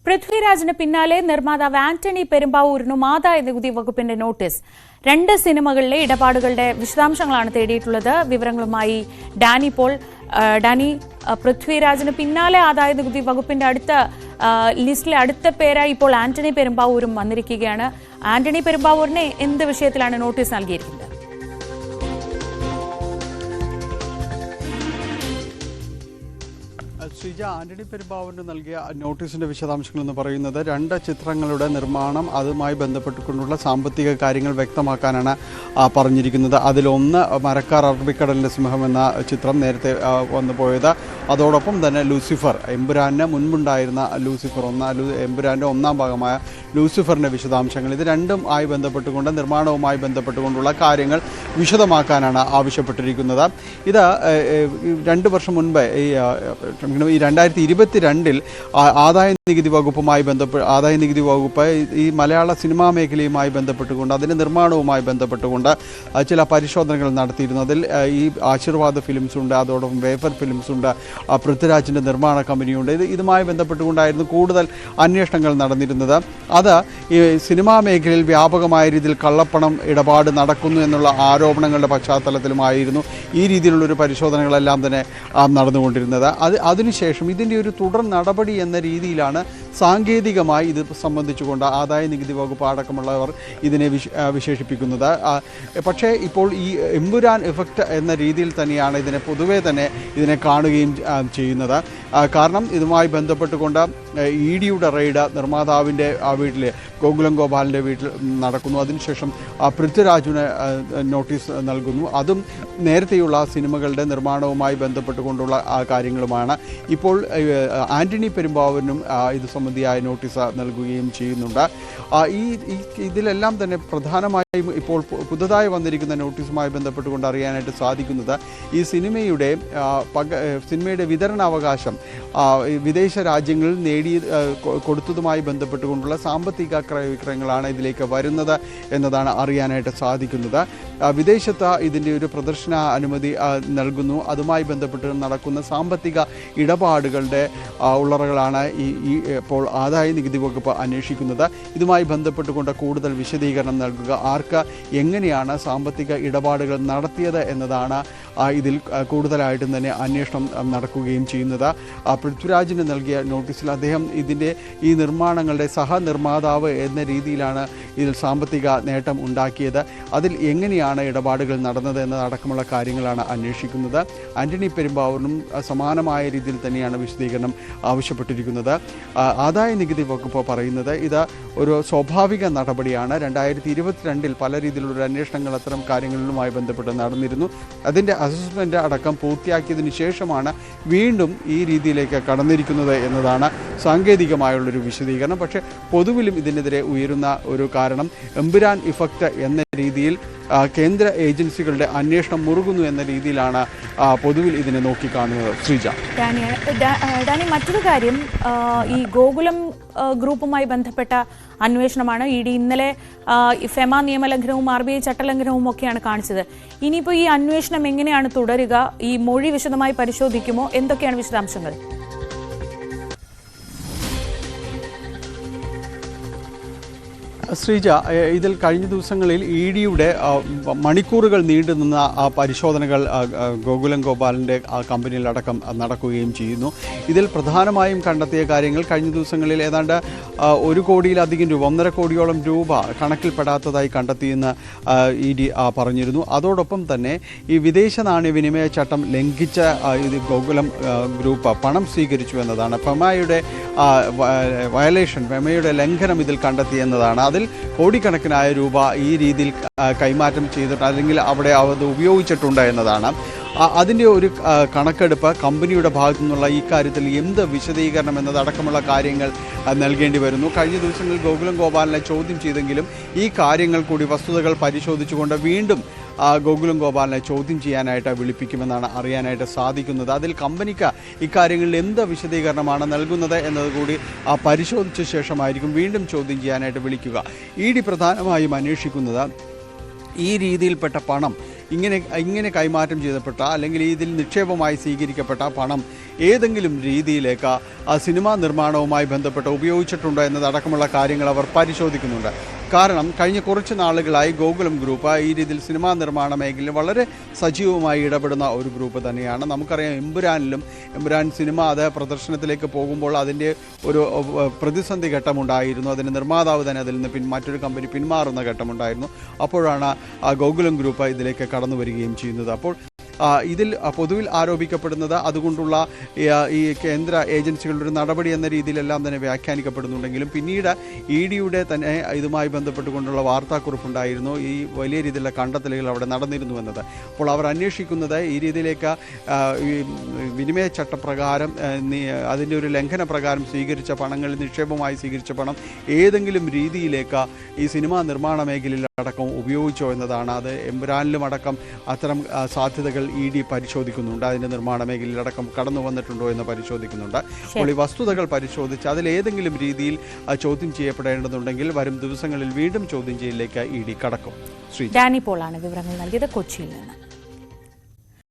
പൃഥ്വിരാജിന് പിന്നാലെ നിർമ്മാതാവ് ആന്റണി പെരുമ്പാവൂരിനും ആദായ നികുതി വകുപ്പിന്റെ നോട്ടീസ്. 2 സിനിമകളിലെ ഇടപാടുകളുടെ വിശദാംശങ്ങളാണ് തേടിയിട്ടുള്ളത്. വിവരങ്ങളുമായി ഡാനി പോൾ. ഡാനി, പൃഥ്വിരാജിന് പിന്നാലെ ആദായ നികുതി വകുപ്പിന്റെ ലിസ്റ്റിലെ അടുത്ത പേരായി ഇപ്പോൾ ആന്റണി പെരുമ്പാവൂരും വന്നിരിക്കുകയാണ്. ആന്റണി പെരുമ്പാവൂരിനെ എന്ത് വിഷയത്തിലാണ് നോട്ടീസ് നൽകിയിരിക്കുന്നത്? ശ്രീജ, ആന്റണി പെരുമ്പാവൂരിന് നൽകിയ നോട്ടീസിന്റെ വിശദാംശങ്ങൾ എന്ന് പറയുന്നത് 2 ചിത്രങ്ങളുടെ നിർമ്മാണം, അതുമായി ബന്ധപ്പെട്ടുകൊണ്ടുള്ള സാമ്പത്തിക കാര്യങ്ങൾ വ്യക്തമാക്കാനാണ് പറഞ്ഞിരിക്കുന്നത്. അതിലൊന്ന് മരക്കാർ അറബിക്കടലിന്റെ സിംഹം എന്ന ചിത്രം നേരത്തെ വന്നു പോയത്. അതോടൊപ്പം തന്നെ ലൂസിഫർ, എമ്പുരാന് മുൻപുണ്ടായിരുന്ന ലൂസിഫർ, എമ്പുരാന്റെ 1ാം ഭാഗമായ ലൂസിഫറിന്റെ വിശദാംശങ്ങൾ, ഇത് രണ്ടും ആയി ബന്ധപ്പെട്ടുകൊണ്ട് നിർമ്മാണവുമായി ബന്ധപ്പെട്ടുകൊണ്ടുള്ള കാര്യങ്ങൾ വിശദമാക്കാനാണ് ആവശ്യപ്പെട്ടിരിക്കുന്നത്. ഇത് 2 വർഷം മുൻപ് ഈ 2022 ആദായ നികുതി വകുപ്പ് ഈ മലയാള സിനിമാ മേഖലയുമായി ബന്ധപ്പെട്ടുകൊണ്ട് അതിൻ്റെ നിർമ്മാണവുമായി ബന്ധപ്പെട്ടുകൊണ്ട് ചില പരിശോധനകൾ നടത്തിയിരുന്നു. അതിൽ ഈ ആശീർവാദ് ഫിലിംസ് ഉണ്ട്, അതോടൊപ്പം വേഫർ ഫിലിംസ് ഉണ്ട്, പൃഥ്വിരാജിൻ്റെ നിർമ്മാണ കമ്പനിയുണ്ട്. ഇതുമായി ബന്ധപ്പെട്ടുകൊണ്ടായിരുന്നു കൂടുതൽ അന്വേഷണങ്ങൾ നടന്നിരുന്നത്. അത് ഈ സിനിമാ മേഖലയിൽ വ്യാപകമായ രീതിയിൽ കള്ളപ്പണം ഇടപാട് നടക്കുന്നു എന്നുള്ള ആരോപണങ്ങളുടെ പശ്ചാത്തലത്തിലുമായിരുന്നു ഈ രീതിയിലുള്ളൊരു പരിശോധനകളെല്ലാം തന്നെ നടന്നുകൊണ്ടിരുന്നത്. അതിനുശേഷം ഇതിൻ്റെ ഒരു തുടർ നടപടി എന്ന രീതിയിലാണ് സാങ്കേതികമായി ഇത് സംബന്ധിച്ചുകൊണ്ട് ആദായ നികുതി വകുപ്പ് അടക്കമുള്ളവർ ഇതിനെ വിശേഷിപ്പിക്കുന്നത്. പക്ഷേ ഇപ്പോൾ ഈ എമ്പുരാൻ എഫക്റ്റ് എന്ന രീതിയിൽ തന്നെയാണ് പൊതുവേ തന്നെ ഇതിനെ കാണുകയും ചെയ്യുന്നത്. കാരണം ഇതുമായി ബന്ധപ്പെട്ടുകൊണ്ട് EDയുടെ റെയ്ഡ് നിർമ്മാതാവിൻ്റെ വീട്ടിൽ, ഗോകുലം ഗോപാലിൻ്റെ വീട്ടിൽ നടക്കുന്നു. അതിനുശേഷം പൃഥ്വിരാജിന് നോട്ടീസ് നൽകുന്നു. അതും നേരത്തെയുള്ള സിനിമകളുടെ നിർമ്മാണവുമായി ബന്ധപ്പെട്ടുകൊണ്ടുള്ള കാര്യങ്ങളുമാണ്. ഇപ്പോൾ ആന്റണി പെരുമ്പാവൂരിനും ഇത് സംബന്ധിയായ നോട്ടീസ് നൽകുകയും ചെയ്യുന്നുണ്ട്. ഇതിലെല്ലാം തന്നെ പ്രധാനമായും ഇപ്പോൾ പുതുതായി വന്നിരിക്കുന്ന നോട്ടീസുമായി ബന്ധപ്പെട്ടുകൊണ്ട് അറിയാനായിട്ട് സാധിക്കുന്നത് ഈ സിനിമയുടെ വിതരണാവകാശം വിദേശ രാജ്യങ്ങളിൽ കൊടുത്തതുമായി ബന്ധപ്പെട്ടുകൊണ്ടുള്ള സാമ്പത്തിക ക്രയവിക്രയങ്ങളാണ് ഇതിലേക്ക് വരുന്നത് എന്നതാണ് അറിയാനായിട്ട് സാധിക്കുന്നത്. വിദേശത്ത് ഇതിൻ്റെ ഒരു പ്രദർശന അനുമതി നൽകുന്നു. അതുമായി ബന്ധപ്പെട്ട് നടക്കുന്ന സാമ്പത്തിക ഇടപാടുകളുടെ ഉള്ളറകളാണ് ഇപ്പോൾ ആദായ നികുതി വകുപ്പ് അന്വേഷിക്കുന്നത്. ഇതുമായി ബന്ധപ്പെട്ടുകൊണ്ട് കൂടുതൽ വിശദീകരണം നൽകുക, ആർക്ക് എങ്ങനെയാണ് സാമ്പത്തിക ഇടപാടുകൾ നടത്തിയത് എന്നതാണ് ഇതിൽ കൂടുതലായിട്ടും തന്നെ അന്വേഷണം നടക്കുകയും ചെയ്യുന്നത്. പൃഥ്വിരാജിന് നൽകിയ നോട്ടീസിൽ അദ്ദേഹം ഈ നിർമ്മാണങ്ങളുടെ സഹനിർമ്മാതാവ് എന്ന രീതിയിലാണ് ഇതിൽ സാമ്പത്തിക നേട്ടം ഉണ്ടാക്കിയത്. അതിൽ എങ്ങനെയാണ് ഇടപാടുകൾ നടന്നത് എന്നതടക്കമുള്ള കാര്യങ്ങളാണ് അന്വേഷിക്കുന്നത്. ആന്റണി പെരുമ്പാവൂരിനും സമാനമായ രീതിയിൽ തന്നെയാണ് വിശദീകരണം ആവശ്യപ്പെട്ടിരിക്കുന്നത്. ആദായ നികുതി വകുപ്പ് പറയുന്നത് ഇത് ഒരു സ്വാഭാവിക നടപടിയാണ്. 2022 പല രീതിയിലുള്ള അന്വേഷണങ്ങൾ അത്തരം കാര്യങ്ങളുമായി ബന്ധപ്പെട്ട് നടന്നിരുന്നു. അതിൻ്റെ അസസ്മെൻ്റ് അടക്കം പൂർത്തിയാക്കിയതിനു ശേഷമാണ് വീണ്ടും ഈ രീതിയിലേക്ക് കടന്നിരിക്കുന്നത് എന്നതാണ് സാങ്കേതികമായുള്ളൊരു വിശദീകരണം. പക്ഷേ പൊതുവിലും ഇതിനെതിരെ ഉയരുന്ന ഒരു കാരണം എമ്പുരാൻ ഇഫക്റ്റ് എന്ന രീതിയിൽ കേന്ദ്ര ഏജൻസികളുടെ അന്വേഷണം മുറുകുന്നു എന്ന രീതിയിലാണ് പൊതുവിൽ ഇതിനെ നോക്കിക്കാണുന്നത്. ശ്രീജ, ഡാനി, മറ്റൊരു കാര്യം, ഈ ഗോകുലം ഗ്രൂപ്പുമായി ബന്ധപ്പെട്ട അന്വേഷണമാണ്. ED ഇന്നലെ ഫെമ നിയമലംഘനവും RBI ചട്ടലംഘനവും ഒക്കെയാണ് കാണിച്ചത്. ഇനിയിപ്പോൾ ഈ അന്വേഷണം എങ്ങനെയാണ് തുടരുക? ഈ മൊഴി വിശദമായി പരിശോധിക്കുമോ? എന്തൊക്കെയാണ് വിശദാംശങ്ങൾ? ശ്രീജ, ഇതിൽ കഴിഞ്ഞ ദിവസങ്ങളിൽ EDയുടെ മണിക്കൂറുകൾ നീണ്ടുനിന്ന പരിശോധനകൾ ഗോകുലം ഗോപാലിൻ്റെ കമ്പനിയിലടക്കം നടക്കുകയും ചെയ്യുന്നു. ഇതിൽ പ്രധാനമായും കണ്ടെത്തിയ കാര്യങ്ങൾ കഴിഞ്ഞ ദിവസങ്ങളിൽ ഏതാണ്ട് 1 കോടിയിലധികം രൂപ, 1.5 കോടിയോളം രൂപ കണക്കിൽപ്പെടാത്തതായി കണ്ടെത്തിയെന്ന് ED പറഞ്ഞിരുന്നു. അതോടൊപ്പം തന്നെ ഈ വിദേശ നാണ്യവിനിമയ ചട്ടം ലംഘിച്ച ഇത് ഗോകുലം ഗ്രൂപ്പ് പണം സ്വീകരിച്ചു എന്നതാണ്. ഫെമയുടെ ഫെമയുടെ ലംഘനം ഇതിൽ കണ്ടെത്തിയെന്നതാണ്. അതിൽ കോടിക്കണക്കിനായ രൂപ ഈ രീതിയിൽ കൈമാറ്റം ചെയ്തിട്ട് അല്ലെങ്കിൽ അവിടെ അത് ഉപയോഗിച്ചിട്ടുണ്ട് എന്നതാണ്. അതിൻ്റെ ഒരു കണക്കെടുപ്പ് കമ്പനിയുടെ ഭാഗത്തു നിന്നുള്ള ഈ കാര്യത്തിൽ എന്ത് വിശദീകരണം എന്നതടക്കമുള്ള കാര്യങ്ങൾ നൽകേണ്ടി വരുന്നു. കഴിഞ്ഞ ദിവസങ്ങളിൽ ഗോകുലം ഗോപാലിനെ ചോദ്യം ചെയ്തെങ്കിലും ഈ കാര്യങ്ങൾ കൂടി വസ്തുതകൾ പരിശോധിച്ചുകൊണ്ട് വീണ്ടും ഗോകുലം ഗോപാലിനെ ചോദ്യം ചെയ്യാനായിട്ട് വിളിപ്പിക്കുമെന്നാണ് അറിയാനായിട്ട് സാധിക്കുന്നത്. അതിൽ കമ്പനിക്ക് ഇക്കാര്യങ്ങളിൽ എന്ത് വിശദീകരണമാണ് നൽകുന്നത് എന്നതുകൂടി പരിശോധിച്ച ശേഷമായിരിക്കും വീണ്ടും ചോദ്യം ചെയ്യാനായിട്ട് വിളിക്കുക. ED പ്രധാനമായും അന്വേഷിക്കുന്നത് ഈ രീതിയിൽപ്പെട്ട പണം ഇങ്ങനെ കൈമാറ്റം ചെയ്യപ്പെട്ട അല്ലെങ്കിൽ ഇതിൽ നിക്ഷേപമായി സ്വീകരിക്കപ്പെട്ട പണം ഏതെങ്കിലും രീതിയിലേക്ക് സിനിമാ നിർമ്മാണവുമായി ബന്ധപ്പെട്ട് ഉപയോഗിച്ചിട്ടുണ്ടോ എന്നതടക്കമുള്ള കാര്യങ്ങൾ അവർ പരിശോധിക്കുന്നുണ്ട്. കാരണം കഴിഞ്ഞ കുറച്ച് നാളുകളായി ഗോകുലം ഗ്രൂപ്പ് ഈ രീതിയിൽ സിനിമാ നിർമ്മാണ മേഖലയിൽ വളരെ സജീവമായി ഇടപെടുന്ന ഒരു ഗ്രൂപ്പ് തന്നെയാണ്. നമുക്കറിയാം എമ്പുരാൻ സിനിമ അത് പ്രദർശനത്തിലേക്ക് പോകുമ്പോൾ അതിൻ്റെ ഒരു പ്രതിസന്ധി ഘട്ടമുണ്ടായിരുന്നു. അതിന് നിർമ്മാതാവ് തന്നെ അതിൽ നിന്ന് മറ്റൊരു കമ്പനി പിന്മാറുന്ന ഘട്ടമുണ്ടായിരുന്നു. അപ്പോഴാണ് ഗോകുലം ഗ്രൂപ്പ് ഇതിലേക്ക് കടന്നു വരികയും ചെയ്യുന്നത്. അപ്പോൾ ഇതിൽ പൊതുവിൽ ആരോപിക്കപ്പെടുന്നത് അതുകൊണ്ടുള്ള ഈ കേന്ദ്ര ഏജൻസികളുടെ ഒരു നടപടി എന്ന രീതിയിലെല്ലാം തന്നെ വ്യാഖ്യാനിക്കപ്പെടുന്നുണ്ടെങ്കിലും പിന്നീട് EDയുടെ തന്നെ ഇതുമായി ബന്ധപ്പെട്ടുകൊണ്ടുള്ള വാർത്താക്കുറിപ്പുണ്ടായിരുന്നു. ഈ വലിയ രീതിയിലുള്ള കണ്ടെത്തലുകൾ അവിടെ നടന്നിരുന്നു എന്നത്. അപ്പോൾ അവർ അന്വേഷിക്കുന്നത് ഈ രീതിയിലേക്ക് ഈ വിനിമയ ചട്ടപ്രകാരം അതിൻ്റെ ഒരു ലംഘന പ്രകാരം സ്വീകരിച്ച പണങ്ങളിൽ നിക്ഷേപമായി സ്വീകരിച്ച പണം ഏതെങ്കിലും രീതിയിലേക്ക് ഈ സിനിമാ നിർമ്മാണ മേഖലയിൽ അടക്കം ഉപയോഗിച്ചോ എന്നതാണ്. അത് എമ്പുരാനിലും അടക്കം അത്തരം സാധ്യതകൾ ED പരിശോധിക്കുന്നുണ്ട്. അതിൻ്റെ നിർമ്മാണ മേഖലയിൽ അടക്കം കടന്നു വന്നിട്ടുണ്ടോ എന്ന് പരിശോധിക്കുന്നുണ്ട്. അപ്പോൾ ഈ വസ്തുതകൾ പരിശോധിച്ച് അതിലേതെങ്കിലും രീതിയിൽ ചോദ്യം ചെയ്യപ്പെടേണ്ടതുണ്ടെങ്കിൽ വരും ദിവസങ്ങളിൽ വീണ്ടും ചോദ്യം ചെയ്യലിലേക്ക് ED കടക്കും. ഡാനി പോളാണ് വിവരങ്ങൾ നൽകിയത് കൊച്ചിയിൽ നിന്ന്.